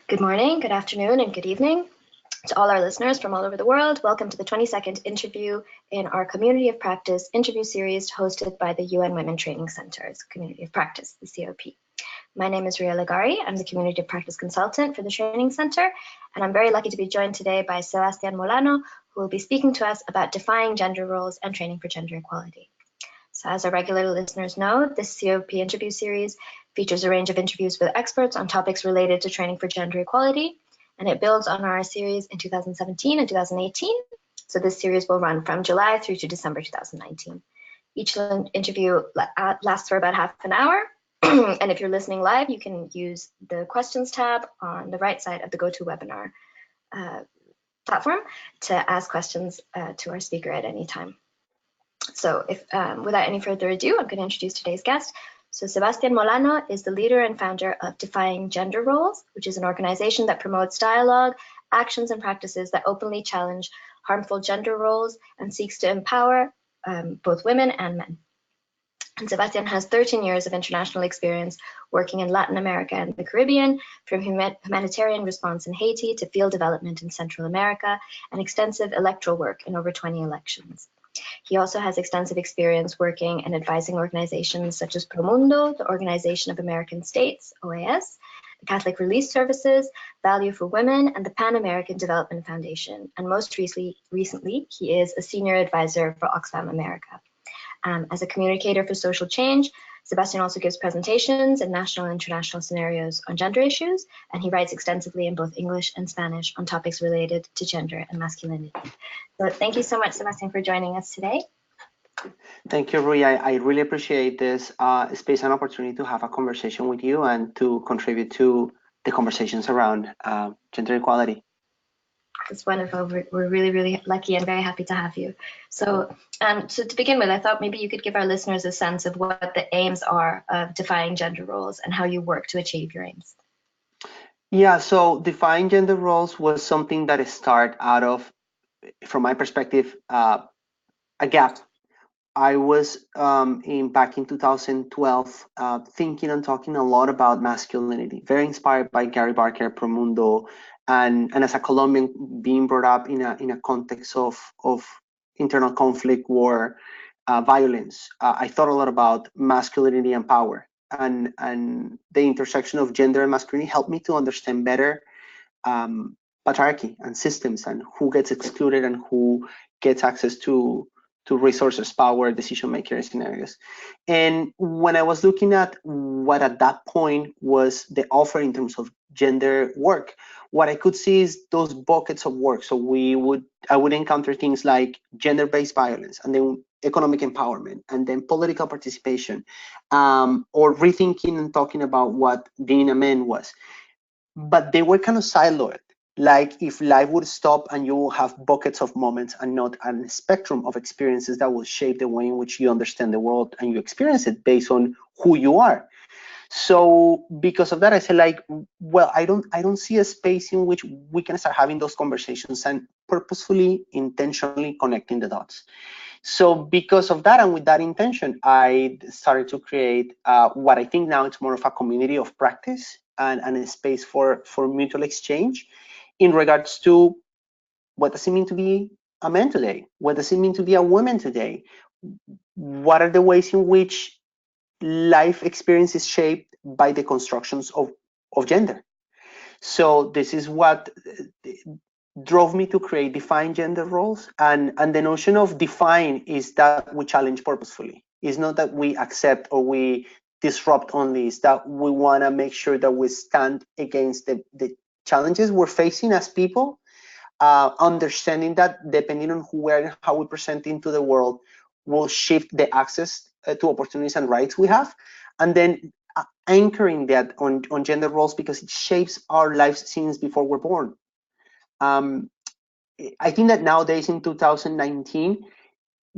Good morning, good afternoon, and good evening to all our listeners from all over the world. Welcome to the 22nd interview in our Community of Practice interview series hosted by the UN Women Training Center's Community of Practice, the COP. My name is Ria Lagari. I'm the Community of Practice Consultant for the Training Center, and I'm very lucky to be joined today by Sebastian Molano, who will be speaking to us about defying gender roles and training for gender equality. So as our regular listeners know, this COP interview series features a range of interviews with experts on topics related to training for gender equality, and it builds on our series in 2017 and 2018. So this series will run from July through to December 2019. Each interview lasts for about half an hour, and if you're listening live, you can use the questions tab on the right side of the GoToWebinar platform to ask questions to our speaker at any time. So without any further ado, I'm going to introduce today's guest. So Sebastian Molano is the leader and founder of Defying Gender Roles, which is an organization that promotes dialogue, actions, and practices that openly challenge harmful gender roles and seeks to empower both women and men. And Sebastian has 13 years of international experience working in Latin America and the Caribbean, from humanitarian response in Haiti to field development in Central America, and extensive electoral work in over 20 elections. He also has extensive experience working and advising organizations such as Promundo, the Organization of American States, OAS, the Catholic Relief Services, Value for Women, and the Pan American Development Foundation. And most recently, he is a senior advisor for Oxfam America. As a communicator for social change, Sebastian also gives presentations in national and international scenarios on gender issues, and he writes extensively in both English and Spanish on topics related to gender and masculinity. So thank you so much, Sebastian, for joining us today. Thank you, Rui. I really appreciate this space and opportunity to have a conversation with you and to contribute to the conversations around gender equality. It's wonderful. We're really, really lucky and very happy to have you. So to begin with, I thought maybe you could give our listeners a sense of what the aims are of defying gender roles and how you work to achieve your aims. Yeah, so defying gender roles was something that started out of, from my perspective, a gap. I was back in 2012 thinking and talking a lot about masculinity, very inspired by Gary Barker, Promundo, and as a Colombian being brought up in a context of internal conflict, war, violence. I thought a lot about masculinity and power, and the intersection of gender and masculinity helped me to understand better patriarchy and systems and who gets excluded and who gets access to resources, power, decision makers in areas. And when I was looking at what at that point was the offer in terms of gender work, what I could see is those buckets of work. So I would encounter things like gender-based violence, and then economic empowerment, and then political participation, or rethinking and talking about what being a man was. But they were kind of siloed. Like if life would stop and you will have buckets of moments and not a spectrum of experiences that will shape the way in which you understand the world and you experience it based on who you are. So because of that, I said, like, well, I don't see a space in which we can start having those conversations and purposefully, intentionally connecting the dots. So because of that, and with that intention, I started to create what I think now it's more of a community of practice and a space for mutual exchange in regards to what does it mean to be a man today? What does it mean to be a woman today? What are the ways in which life experience is shaped by the constructions of gender? So this is what drove me to create Defying Gender Roles. And the notion of define is that we challenge purposefully. It's not that we accept or we disrupt only, it's that we want to make sure that we stand against the challenges we're facing as people, understanding that depending on who we are and how we present into the world will shift the access to opportunities and rights we have, and then anchoring that on gender roles because it shapes our lives since before we're born. I think that nowadays in 2019,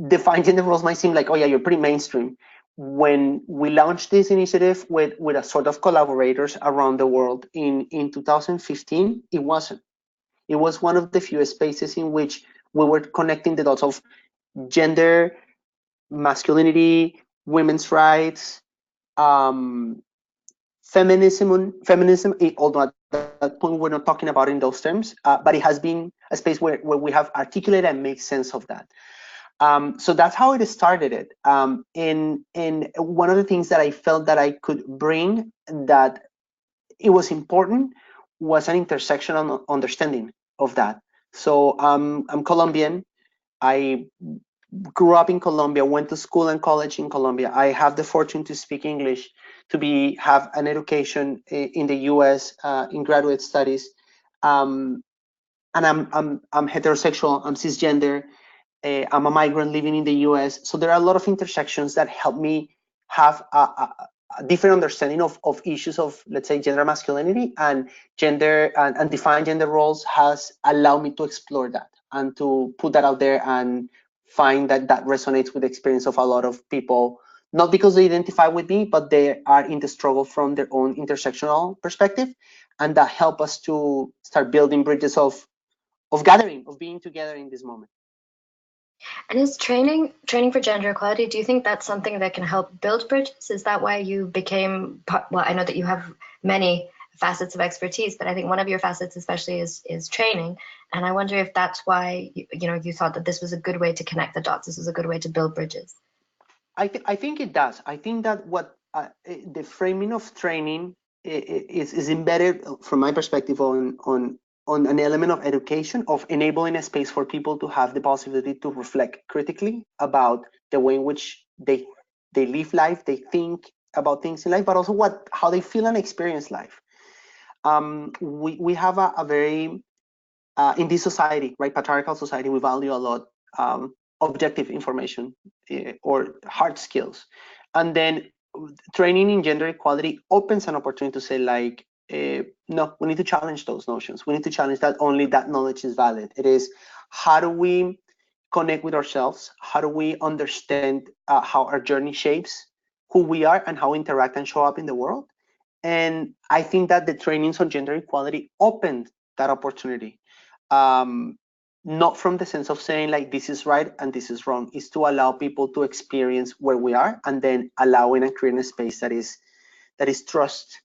Define Gender Roles might seem like, oh yeah, you're pretty mainstream. When we launched this initiative with a sort of collaborators around the world in 2015, it wasn't. It was one of the few spaces in which we were connecting the dots of gender, masculinity, women's rights, feminism, although that point, we're not talking about in those terms, but it has been a space where we have articulated and make sense of that. So that's how it started. In one of the things that I felt that I could bring, that it was important, was an intersectional understanding of that. So I'm Colombian. I grew up in Colombia, went to school and college in Colombia. I have the fortune to speak English, to have an education in the U.S. In graduate studies, and I'm heterosexual. I'm cisgender. I'm a migrant living in the US. So there are a lot of intersections that help me have a different understanding of issues of, let's say, gender masculinity and gender and defined gender roles, has allowed me to explore that and to put that out there and find that that resonates with the experience of a lot of people, not because they identify with me, but they are in the struggle from their own intersectional perspective. And that help us to start building bridges of gathering, of being together in this moment. And is training for gender equality, do you think that's something that can help build bridges? Is that why you became, well, I know that you have many facets of expertise, but I think one of your facets especially is training. And I wonder if that's why you thought that this was a good way to connect the dots. This was a good way to build bridges. I think it does. I think that what the framing of training is embedded, from my perspective, on an element of education, of enabling a space for people to have the possibility to reflect critically about the way in which they live life, they think about things in life, but also how they feel and experience life. We have a very in this society, right, patriarchal society, we value a lot objective information or hard skills. And then training in gender equality opens an opportunity to say, like, no, we need to challenge those notions. We need to challenge that only that knowledge is valid. It is, how do we connect with ourselves? How do we understand how our journey shapes who we are and how we interact and show up in the world? And I think that the trainings on gender equality opened that opportunity. Not from the sense of saying, like, this is right and this is wrong, is to allow people to experience where we are, and then allowing and creating a space that is trusted,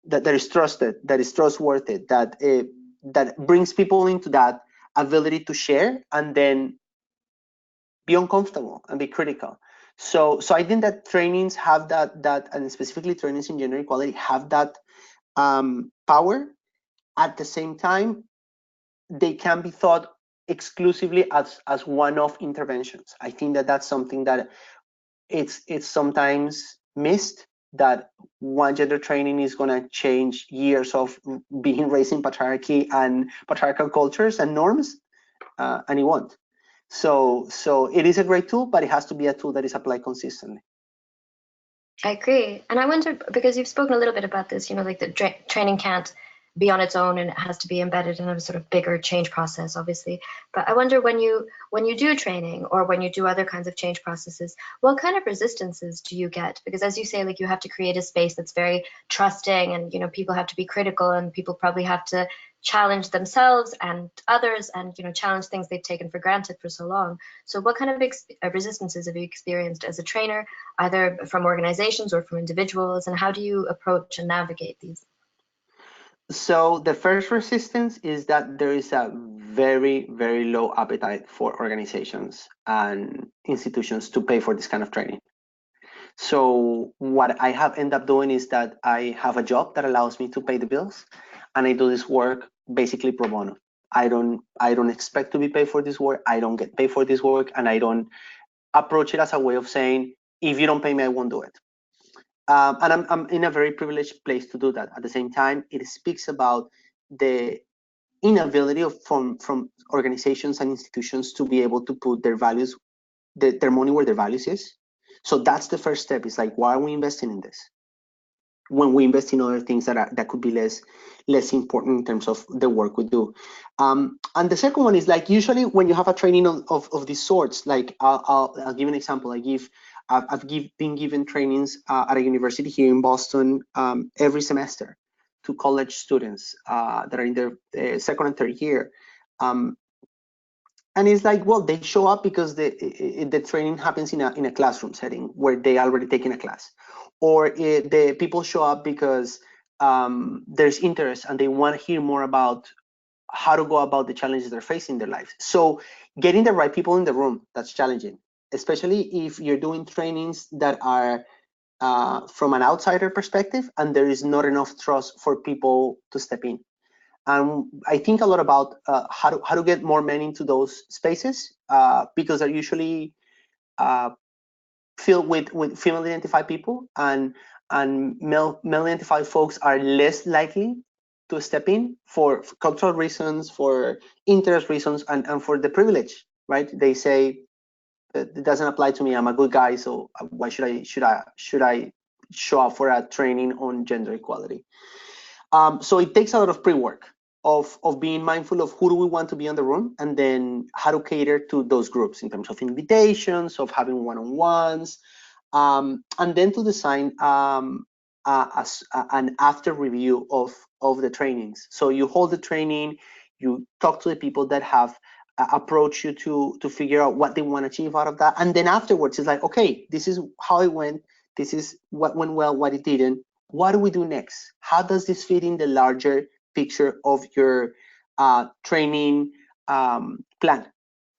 that is trustworthy, that brings people into that ability to share and then be uncomfortable and be critical. So I think that trainings have that, and specifically trainings in gender equality have that power. At the same time, they can be thought exclusively as one-off interventions. I think that that's something that it's sometimes missed, that one gender training is going to change years of being raised in patriarchy and patriarchal cultures and norms, and it won't. So it is a great tool, but it has to be a tool that is applied consistently. I agree. And I wonder, because you've spoken a little bit about this, like the training can't be on its own and it has to be embedded in a sort of bigger change process, obviously. But I wonder, when you do training or when you do other kinds of change processes, what kind of resistances do you get? Because as you say, like, you have to create a space that's very trusting, and people have to be critical, and people probably have to challenge themselves and others, and challenge things they've taken for granted for so long. So what kind of resistances have you experienced as a trainer, either from organizations or from individuals, and how do you approach and navigate these? So the first resistance is that there is a very, very low appetite for organizations and institutions to pay for this kind of training. So what I have ended up doing is that I have a job that allows me to pay the bills, and I do this work basically pro bono. I don't expect to be paid for this work. I don't get paid for this work, and I don't approach it as a way of saying, if you don't pay me, I won't do it. And I'm in a very privileged place to do that. At the same time, it speaks about the inability from organizations and institutions to be able to put their values, their money where their values is. So that's the first step. It's like, why are we investing in this when we invest in other things that could be less important in terms of the work we do? And the second one is, like, usually when you have a training of these sorts, like I'll give an example. I've been given trainings at a university here in Boston every semester to college students that are in their second and third year. And it's like, well, they show up because the training happens in a classroom setting where they already taken a class, or the people show up because there's interest and they want to hear more about how to go about the challenges they're facing in their lives. So getting the right people in the room, that's challenging, especially if you're doing trainings that are from an outsider perspective and there is not enough trust for people to step in. I think a lot about how to get more men into those spaces because they're usually filled with female identified people, and male identified folks are less likely to step in for cultural reasons, for interest reasons, and for the privilege, right? They say it doesn't apply to me. I'm a good guy, so why should I show up for a training on gender equality? So it takes a lot of pre-work of being mindful of who do we want to be in the room, and then how to cater to those groups in terms of invitations, of having one-on-ones, and then to design an after review of the trainings. So you hold the training, you talk to the people that have approached you to figure out what they want to achieve out of that, and then afterwards it's like, okay, this is how it went, this is what went well, what it didn't, what do we do next? How does this fit in the larger picture of your training plan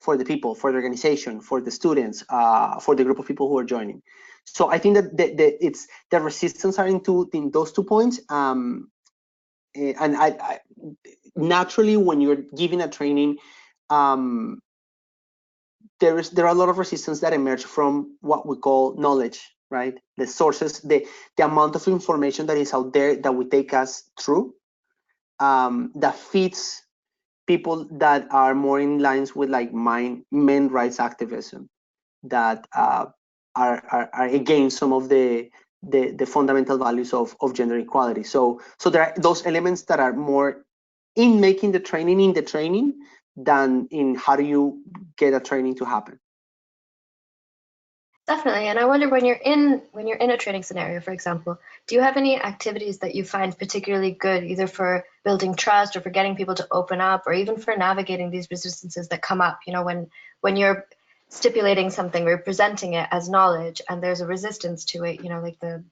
for the people, for the organization, for the students, for the group of people who are joining? So I think that it's the resistance are in those 2 points. And I naturally, when you're giving a training, there are a lot of resistance that emerge from what we call knowledge, right? The sources, the amount of information that is out there that we take as true, that fits people that are more in lines with like men rights activism, that are against some of the fundamental values of gender equality. So there are those elements that are more in making the training than in how do you get a training to happen. Definitely. And I wonder, when you're in a training scenario, for example, do you have any activities that you find particularly good, either for building trust or for getting people to open up, or even for navigating these resistances that come up, when you're stipulating something or presenting it as knowledge and there's a resistance to it, like the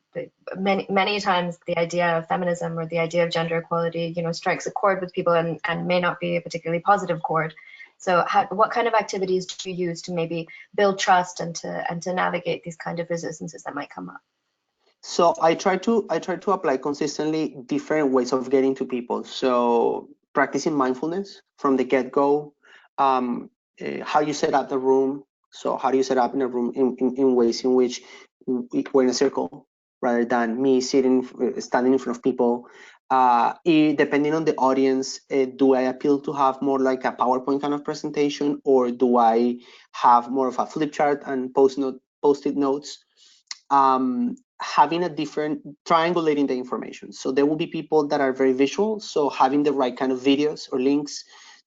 many times the idea of feminism or the idea of gender equality, strikes a chord with people and may not be a particularly positive chord. So what kind of activities do you use to maybe build trust and to navigate these kind of resistances that might come up? So I try to apply consistently different ways of getting to people. So practicing mindfulness from the get-go, how you set up the room. So how do you set up in a room in ways in which we're in a circle rather than me standing in front of people. Depending on the audience, do I appeal to have more like a PowerPoint kind of presentation, or do I have more of a flip chart and post-it notes? Having a different triangulating the information. So there will be people that are very visual. So having the right kind of videos or links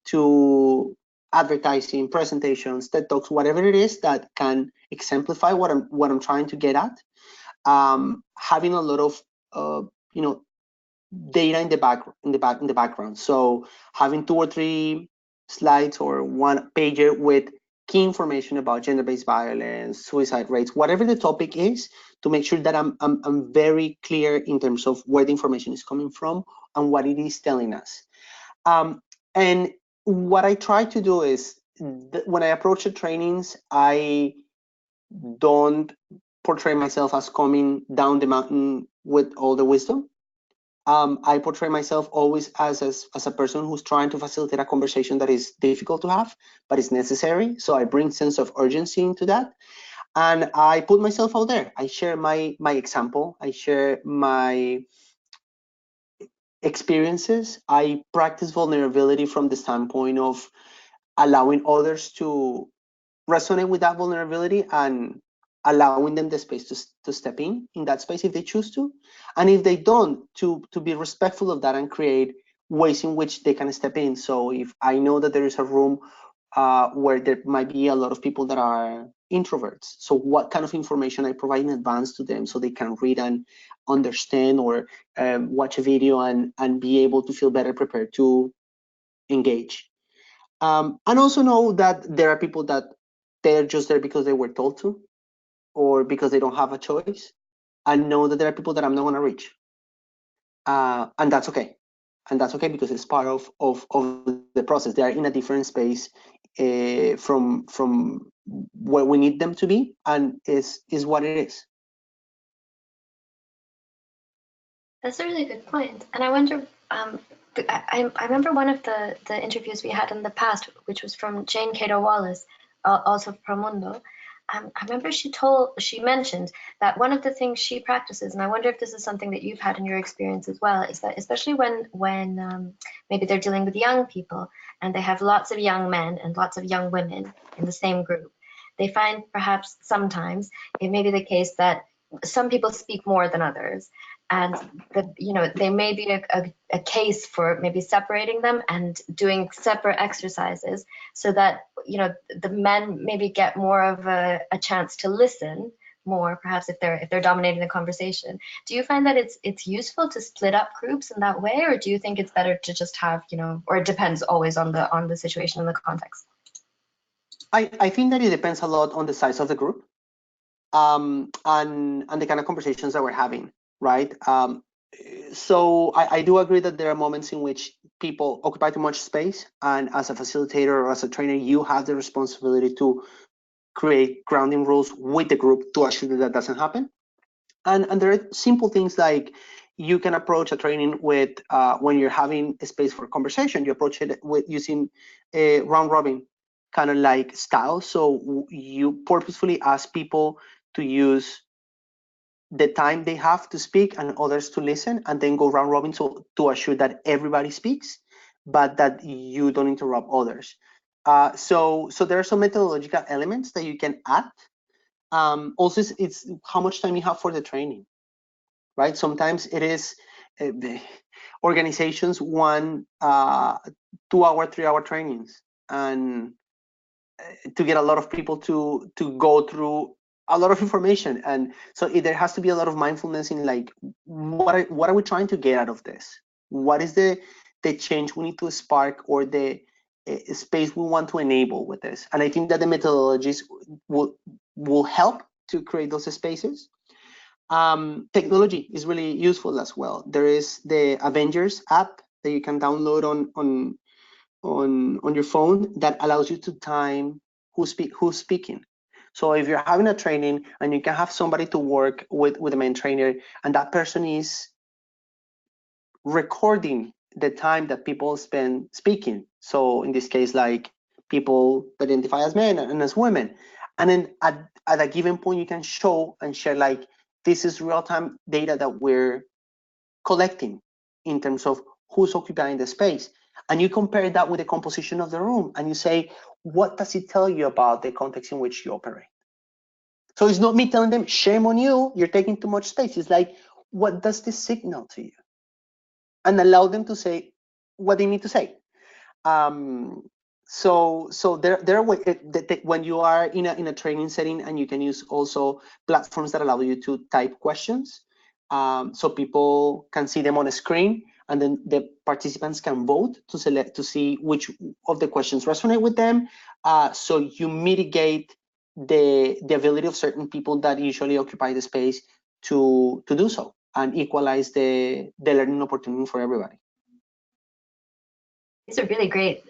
to advertising, presentations, TED Talks, whatever it is that can exemplify what I'm trying to get at. Having a lot of data in the background. So having 2 or 3 slides or 1 pager with key information about gender-based violence, suicide rates, whatever the topic is, to make sure that I'm very clear in terms of where the information is coming from and what it is telling us. And what I try to do is, when I approach the trainings, I don't portray myself as coming down the mountain with all the wisdom. I portray myself always as a person who's trying to facilitate a conversation that is difficult to have, but is necessary. So I bring sense of urgency into that, and I put myself out there. I share my example. I share my experiences. I practice vulnerability from the standpoint of allowing others to resonate with that vulnerability and allowing them the space to step in that space if they choose to, and if they don't, to be respectful of that and create ways in which they can step in. So if I know that there is a room where there might be a lot of people that are introverts, so what kind of information I provide in advance to them so they can read and understand, or watch a video and be able to feel better prepared to engage. And also know that there are people that they're just there because they were told to, or because they don't have a choice. And know that there are people that I'm not going to reach. and that's okay. And that's okay because it's part of the process. They are in a different space from where we need them to be, and is what it is. That's a really good point. And I wonder, I remember one of the interviews we had in the past, which was from Jane Cato Wallace, also from Mundo. I remember she mentioned that one of the things she practices, and I wonder if this is something that you've had in your experience as well, is that especially when maybe they're dealing with young people and they have lots of young men and lots of young women in the same group, they find perhaps sometimes it may be the case that some people speak more than others, and there may be a case for maybe separating them and doing separate exercises so that the men maybe get more of a chance to listen more, perhaps if they're dominating the conversation. Do you find that it's useful to split up groups in that way, or do you think it's better to just have, or it depends always on the situation and the context? I think that it depends a lot on the size of the group, and the kind of conversations that we're having, right? So I do agree that there are moments in which people occupy too much space, and as a facilitator or as a trainer, you have the responsibility to create grounding rules with the group to assure that that doesn't happen. And there are simple things like you can approach a training with when you're having a space for conversation, you approach it with using a round robin kind of like style. So you purposefully ask people to use the time they have to speak and others to listen, and then go round robin to assure that everybody speaks, but that you don't interrupt others. So there are some methodological elements that you can add. Also, it's how much time you have for the training, right? Sometimes it is the organizations want 2 hour, 3 hour trainings, and to get a lot of people to go through a lot of information. And so there has to be a lot of mindfulness in like what are we trying to get out of this? What is the change we need to spark, or the space we want to enable with this? And I think that the methodologies will help to create those spaces. Technology is really useful as well. There is the Avengers app that you can download on your phone that allows you to time who's speaking. So if you're having a training and you can have somebody to work with a main trainer, and that person is recording the time that people spend speaking. So in this case, like people that identify as men and as women. And then at a given point, you can show and share like, this is real-time data that we're collecting in terms of who's occupying the space. And you compare that with the composition of the room, and you say, what does it tell you about the context in which you operate? So it's not me telling them, shame on you, you're taking too much space. It's like, what does this signal to you? And allow them to say what they need to say. So there are ways when you are in a training setting, and you can use also platforms that allow you to type questions, so people can see them on a screen, and then the participants can vote to select to see which of the questions resonate with them. So you mitigate the ability of certain people that usually occupy the space to do so, and equalize the learning opportunity for everybody. These are really great.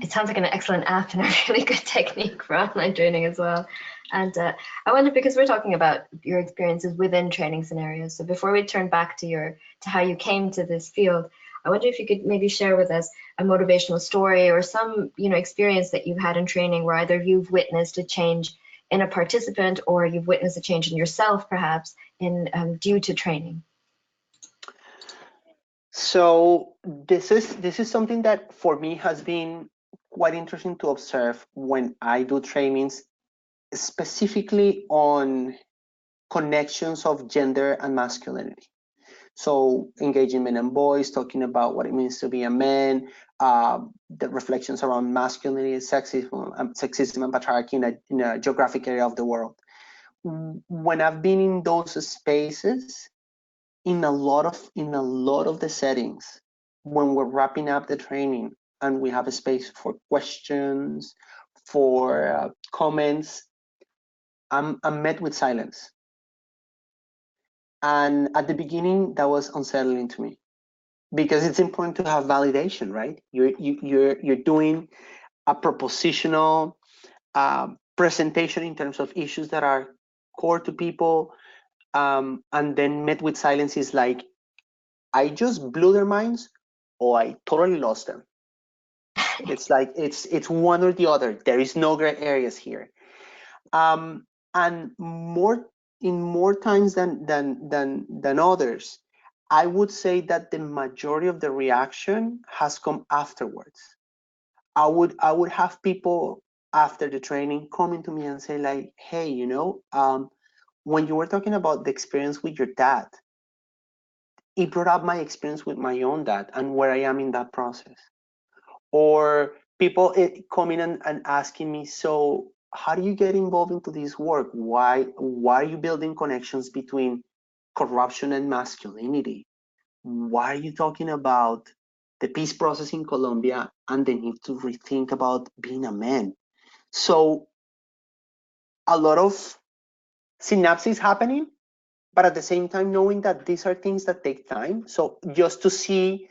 It sounds like an excellent app and a really good technique for online training as well. And I wonder, because we're talking about your experiences within training scenarios, so before we turn back to how you came to this field, I wonder if you could maybe share with us a motivational story or some experience that you've had in training where either you've witnessed a change in a participant, or you've witnessed a change in yourself, perhaps, in due to training. So this is something that for me has been quite interesting to observe when I do trainings, specifically on connections of gender and masculinity. So engaging men and boys, talking about what it means to be a man, the reflections around masculinity, sexism and patriarchy in a geographic area of the world. When I've been in those spaces, in a lot of the settings, when we're wrapping up the training and we have a space for questions, for comments, I'm met with silence. And at the beginning, that was unsettling to me. because it's important to have validation, right? You're doing a propositional presentation in terms of issues that are core to people, and then met with silence is like, I just blew their minds, or I totally lost them. It's like it's one or the other. There is no gray areas here. And more times than others, I would say that the majority of the reaction has come afterwards. I would have people after the training coming to me and say like, hey, when you were talking about the experience with your dad, it brought up my experience with my own dad and where I am in that process. Or people coming and asking me, so how do you get involved into this work? Why are you building connections between corruption and masculinity? Why are you talking about the peace process in Colombia and the need to rethink about being a man? So a lot of synapses happening, but at the same time knowing that these are things that take time. So just to see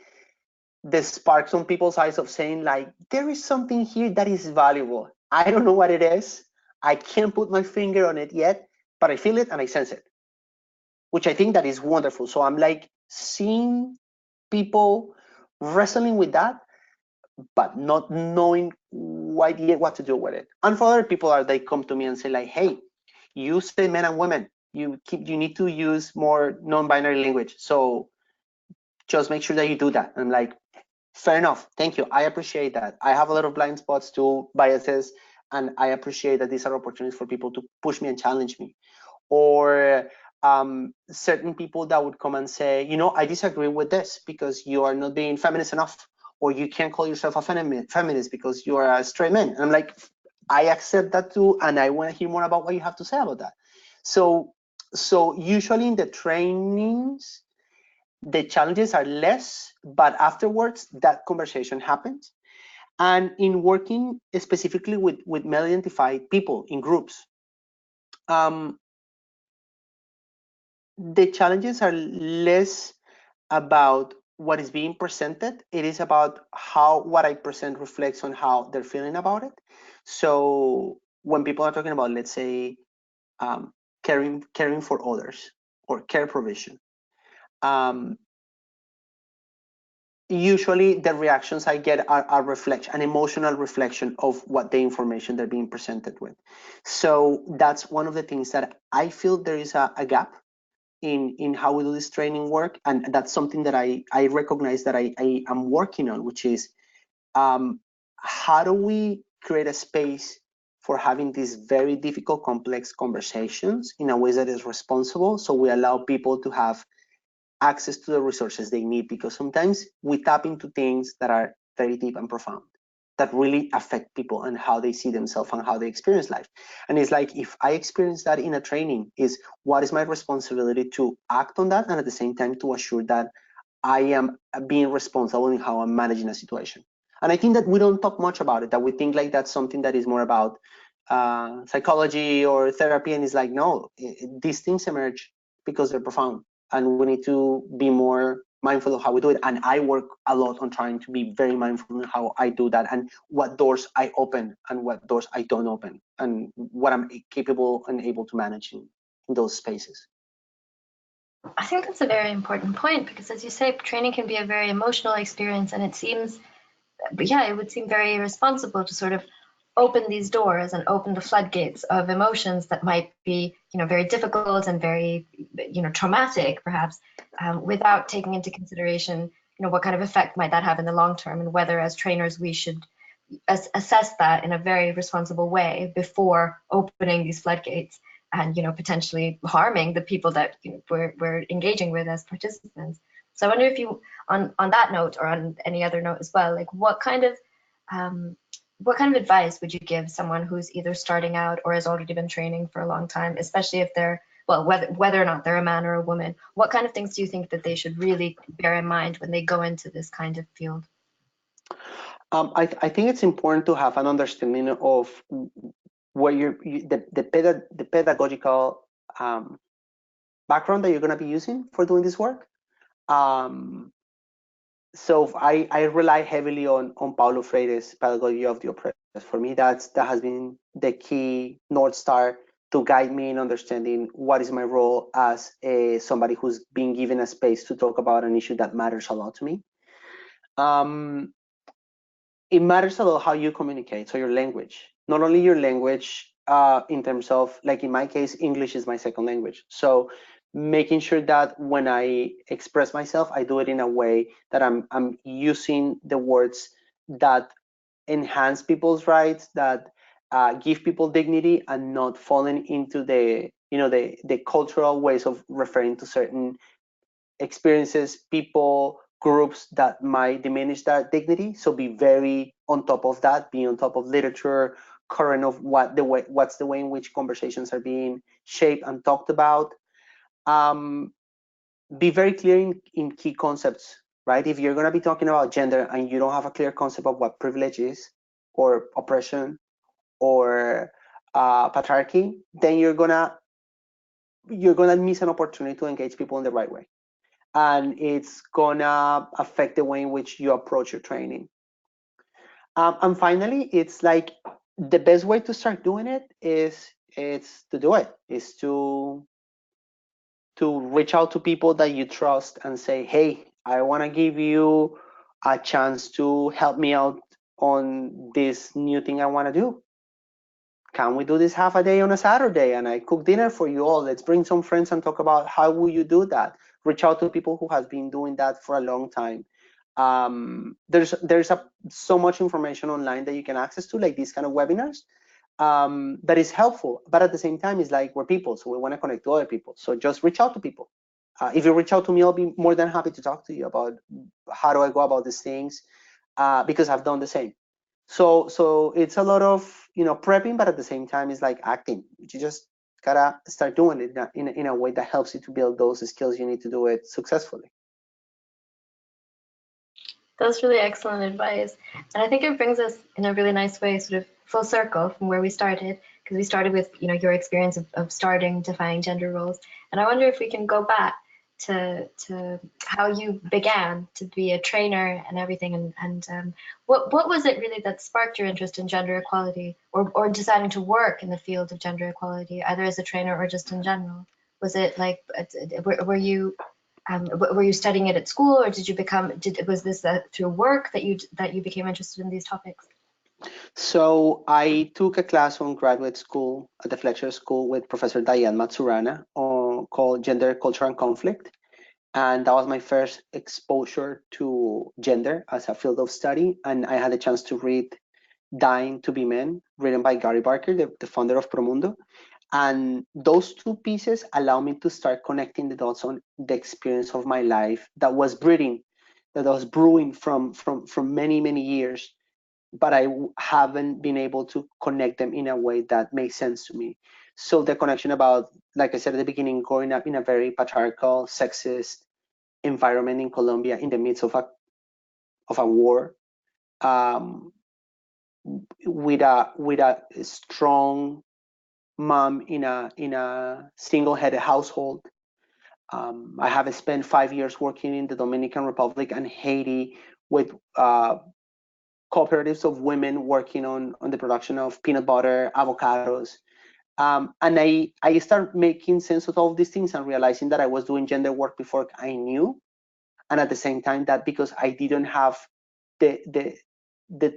the sparks on people's eyes of saying like, there is something here that is valuable. I don't know what it is. I can't put my finger on it yet, but I feel it and I sense it, which I think that is wonderful. So I'm like seeing people wrestling with that, but not knowing quite yet what to do with it. And for other people, they come to me and say like, hey, you say men and women, you need to use more non-binary language. So just make sure that you do that. I'm like, fair enough. Thank you. I appreciate that. I have a lot of blind spots too, biases, and I appreciate that these are opportunities for people to push me and challenge me. Or certain people that would come and say, I disagree with this because you are not being feminist enough, or you can't call yourself a feminist because you are a straight man. And I'm like, I accept that too, and I want to hear more about what you have to say about that. So usually in the trainings, the challenges are less, but afterwards that conversation happens. And in working specifically with male identified people in groups, the challenges are less about what is being presented. It is about how what I present reflects on how they're feeling about it. So when people are talking about, let's say, caring for others or care provision, usually the reactions I get are an emotional reflection of what the information they're being presented with. So that's one of the things that I feel there is a gap in how we do this training work. And that's something that I recognize that I am working on, which is how do we create a space for having these very difficult, complex conversations in a way that is responsible, so we allow people to have access to the resources they need, because sometimes we tap into things that are very deep and profound that really affect people and how they see themselves and how they experience life. And it's like, if I experience that in a training, is what is my responsibility to act on that, and at the same time to assure that I am being responsible in how I'm managing a situation. And I think that we don't talk much about it, that we think like that's something that is more about psychology or therapy, and it's like, no, these things emerge because they're profound, and we need to be more mindful of how we do it. And I work a lot on trying to be very mindful in how I do that, and what doors I open and what doors I don't open, and what I'm capable and able to manage in those spaces. I think that's a very important point, because as you say, training can be a very emotional experience, and it seems, but yeah, it would seem very irresponsible to sort of open these doors and open the floodgates of emotions that might be, very difficult and very, traumatic, perhaps, without taking into consideration, what kind of effect might that have in the long term, and whether, as trainers, we should assess that in a very responsible way before opening these floodgates and, potentially harming the people that we're engaging with as participants. So I wonder if you, on that note, or on any other note as well, like what kind of advice would you give someone who's either starting out or has already been training for a long time, especially if they're, well, whether or not they're a man or a woman? What kind of things do you think that they should really bear in mind when they go into this kind of field? I think it's important to have an understanding of where the pedagogical background that you're going to be using for doing this work. so I rely heavily on Paulo Freire's pedagogy of the oppressed. For me, that has been the key North Star to guide me in understanding what is my role as somebody who's been given a space to talk about an issue that matters a lot to me. Um, it matters a lot how you communicate, so your language, not only your language in terms of, like in my case, English is my second language. So making sure that when I express myself, I do it in a way that I'm using the words that enhance people's rights, that give people dignity, and not falling into the cultural ways of referring to certain experiences, people, groups that might diminish that dignity. So be very on top of that, be on top of literature, current of what's the way in which conversations are being shaped and talked about. Um, be very clear in key concepts, right? If you're going to be talking about gender and you don't have a clear concept of what privilege is, or oppression, or patriarchy, then you're gonna miss an opportunity to engage people in the right way, and it's gonna affect the way in which you approach your training. And finally, it's like the best way to start doing it is it's to do it is to reach out to people that you trust and say, hey, I want to give you a chance to help me out on this new thing I want to do. Can we do this half a day on a Saturday and I cook dinner for you all? Let's bring some friends and talk about how will you do that. Reach out to people who has been doing that for a long time. There's so much information online that you can access to, like these kind of webinars, that is helpful. But at the same time, it's like we're people, so we want to connect to other people. So just reach out to people. If you reach out to me, I'll be more than happy to talk to you about how do I go about these things, because I've done the same. So it's a lot of prepping, but at the same time, it's like acting. You just gotta start doing it in a way that helps you to build those skills you need to do it successfully. That's really excellent advice. And I think it brings us in a really nice way, sort of full circle from where we started, because we started with, your experience of starting defying gender roles. And I wonder if we can go back to how you began to be a trainer and everything. And what was it really that sparked your interest in gender equality, or deciding to work in the field of gender equality, either as a trainer or just in general? Was it like, were you were you studying it at school, or did you was this through work that you became interested in these topics? So I took a class on graduate school at the Fletcher School with Professor Diane Matsurana called Gender, Culture, and Conflict. And that was my first exposure to gender as a field of study. And I had a chance to read Dying to Be Men, written by Gary Barker, the founder of Promundo. And those two pieces allow me to start connecting the dots on the experience of my life that was brewing from many, many years, but I haven't been able to connect them in a way that makes sense to me. So the connection about, like I said at the beginning, growing up in a very patriarchal, sexist environment in Colombia in the midst of a war, um, with a strong mom in a single-headed household. I have spent 5 years working in the Dominican Republic and Haiti with cooperatives of women working on the production of peanut butter, avocados. And I started making sense of all these things and realizing that I was doing gender work before I knew. And at the same time, that because I didn't have the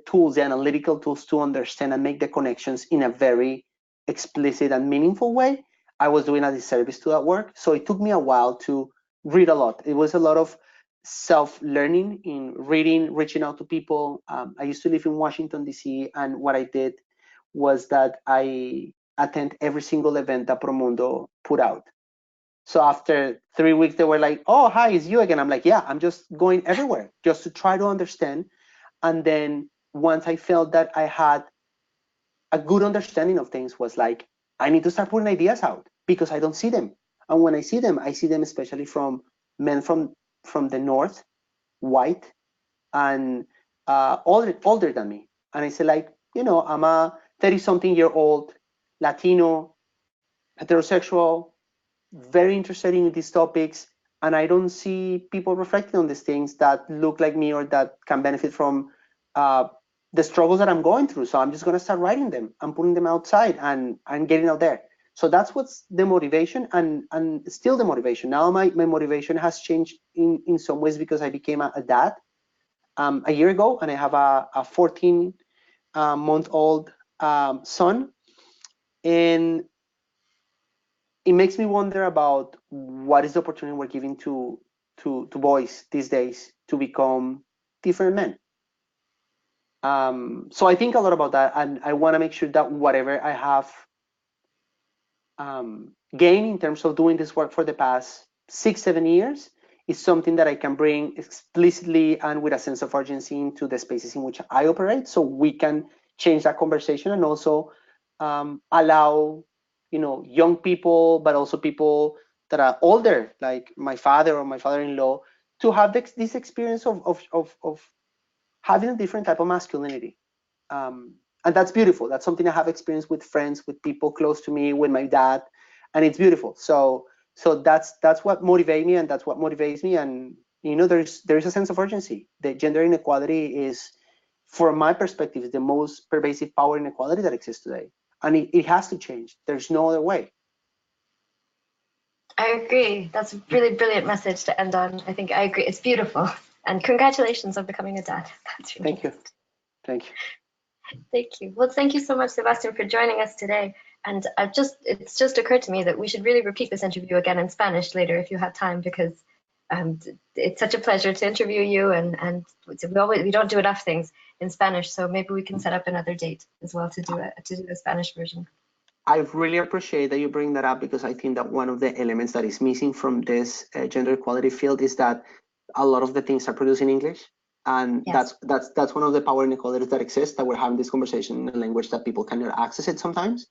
tools, the analytical tools to understand and make the connections in a very explicit and meaningful way, I was doing a disservice to that work. So it took me a while to read a lot. It was a lot of self-learning in reading, reaching out to people. I used to live in Washington, D.C., and what I did was that I attend every single event that Promundo put out. So after 3 weeks, they were like, "Oh, hi, it's you again." I'm like, "Yeah, I'm just going everywhere just to try to understand." And then once I felt that I had a good understanding of things, was like, I need to start putting ideas out because I don't see them. And when I see them especially from men from the north, white, and older than me. And I say, like, I'm a 30-something-year-old Latino, heterosexual, very interested in these topics. and I don't see people reflecting on these things that look like me or that can benefit from the struggles that I'm going through. So I'm just going to start writing them and putting them outside and getting out there. So that's what's the motivation, and still the motivation. Now my motivation has changed in some ways because I became a dad a year ago, and I have a 14 month old son, and it makes me wonder about what is the opportunity we're giving to boys these days to become different men. So I think a lot about that, and I want to make sure that whatever I have gained in terms of doing this work for the past 6-7 years is something that I can bring explicitly and with a sense of urgency into the spaces in which I operate, so we can change that conversation and also allow, young people, but also people that are older, like my father or my father-in-law, to have this experience of having a different type of masculinity. And that's beautiful. That's something I have experienced with friends, with people close to me, with my dad, and it's beautiful. So that's what motivates me, and that's what motivates me. And there's a sense of urgency. The gender inequality is, from my perspective, the most pervasive power inequality that exists today, and it has to change. There's no other way. I agree. That's a really brilliant message to end on. I think I agree. It's beautiful. And congratulations on becoming a dad. That's really Thank you. Thank you. Thank you. Well, thank you so much, Sebastian, for joining us today. And it's just occurred to me that we should really repeat this interview again in Spanish later if you have time, because it's such a pleasure to interview you, and we don't do enough things in Spanish, so maybe we can set up another date as well to do a Spanish version. I really appreciate that you bring that up, because I think that one of the elements that is missing from this gender equality field is that a lot of the things are produced in English, and Yes. that's one of the power inequalities that exist, that we're having this conversation in a language that people cannot access it sometimes.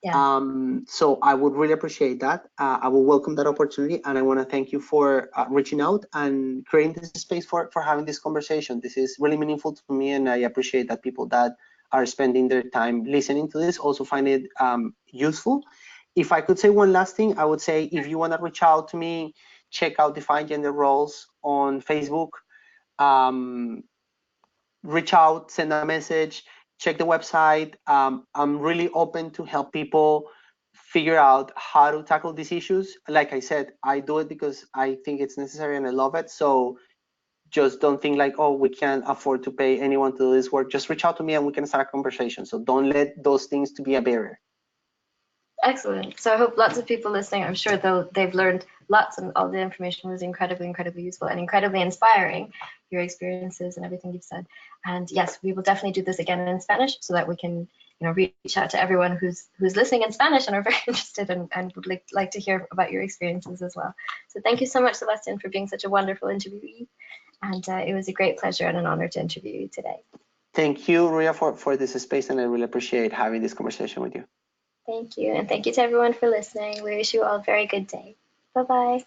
Yeah. So I would really appreciate that. I will welcome that opportunity, and I want to thank you for reaching out and creating this space for having this conversation. This is really meaningful to me, and I appreciate that people that are spending their time listening to this also find it useful. If I could say one last thing, I would say, if you want to reach out to me, check out Defying Gender Roles on Facebook. Reach out, send a message, check the website. I'm really open to help people figure out how to tackle these issues. Like I said, I do it because I think it's necessary and I love it. So just don't think like, oh, we can't afford to pay anyone to do this work. Just reach out to me and we can start a conversation. So don't let those things to be a barrier. Excellent. So I hope lots of people listening, I'm sure they've learned lots, and all the information was incredibly useful and incredibly inspiring, your experiences and everything you've said. And yes, we will definitely do this again in Spanish so that we can, reach out to everyone who's listening in Spanish and are very interested and would like to hear about your experiences as well. So thank you so much, Sebastian, for being such a wonderful interviewee. And it was a great pleasure and an honor to interview you today. Thank you, Ria, for this space, and I really appreciate having this conversation with you. Thank you. And thank you to everyone for listening. We wish you all a very good day. Bye-bye.